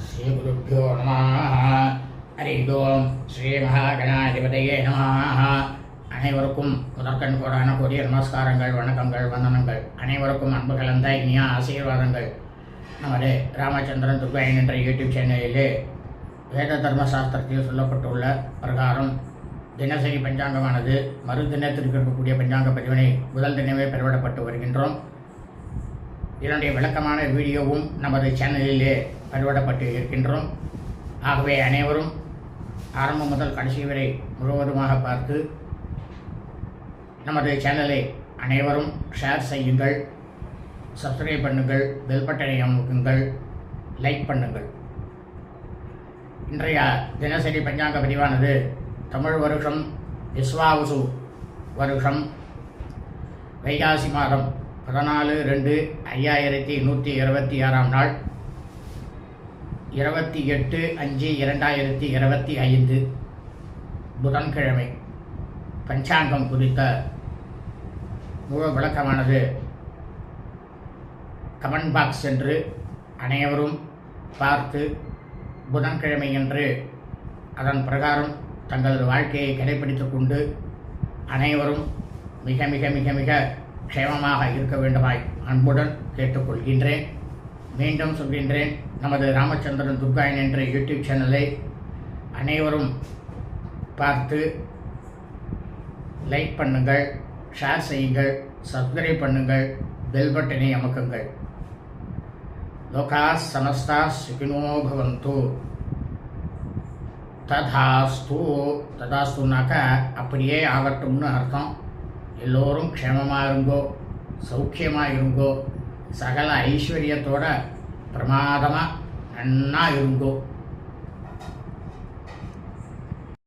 ஸ்ரீகுருப்போ நம. ஹரி ஓம். ஸ்ரீ மகாகணாதிபதியே நம. அனைவருக்கும் முதற்கண் கோடான கூடிய நமஸ்காரங்கள், வணக்கங்கள், வந்தனங்கள். அனைவருக்கும் அன்பு கலந்த இனிய ஆசீர்வாதங்கள். நமது ராமச்சந்திரன் துர்காயன் என்ற யூடியூப் சேனலிலே வேத தர்மசாஸ்திரத்தில் சொல்லப்பட்டுள்ள பிரகாரம் தினசரி பஞ்சாங்கமானது மறுதினத்திற்கு இருக்கக்கூடிய பஞ்சாங்க பதிவினை முதல் தினமே பெறவிடப்பட்டு வருகின்றோம். இதனுடைய விளக்கமான வீடியோவும் நமது சேனலிலே பதிவிடப்பட்டு இருக்கின்றோம். ஆகவே அனைவரும் ஆரம்பம் முதல் கடைசி வரை முழுவதுமாக பார்த்து நமது சேனலை அனைவரும் ஷேர் செய்யுங்கள், சப்ஸ்கிரைப் பண்ணுங்கள், பெல் பட்டனை அமுக்குங்கள், லைக் பண்ணுங்கள். இன்றைய தினசரி பஞ்சாங்க பதிவானது தமிழ் வருஷம் விஸ்வாவசு வருஷம் வைகாசி மாதம் 14/2/5126 நாள் 28/5/2025 புதன்கிழமை. பஞ்சாங்கம் குறித்த முழு விளக்கமானது கமெண்ட் பாக்ஸ் சென்று அனைவரும் பார்த்து புதன்கிழமை என்று அதன் பிரகாரம் தங்களது வாழ்க்கையை கடைபிடித்துக் கொண்டு அனைவரும் மிக மிக மிக மிக க்ஷேமமாக இருக்க வேண்டுமாய் அன்புடன் கேட்டுக்கொள்கின்றேன். மீண்டும் சொல்கின்றேன், நமது ராமச்சந்திரன் துர்காயன் என்ற யூடியூப் சேனலை அனைவரும் பார்த்து லைக் பண்ணுங்கள், ஷேர் செய்யுங்கள், சப்ஸ்கிரைப் பண்ணுங்கள், பெல் பட்டனை அமுக்குங்கள். லோகா சமஸ்தா சுகினோ பவந்து. ததாஸ்து. ததாஸ்துனாக்க அப்படியே ஆகட்டும்னு அர்த்தம். எல்லோரும் க்ஷேமமாக இருங்கோ, சௌக்கியமாக இருங்கோ, சகல ஐஸ்வர்யத்தோட பிரமாதமாக நன்னா இருங்கோ.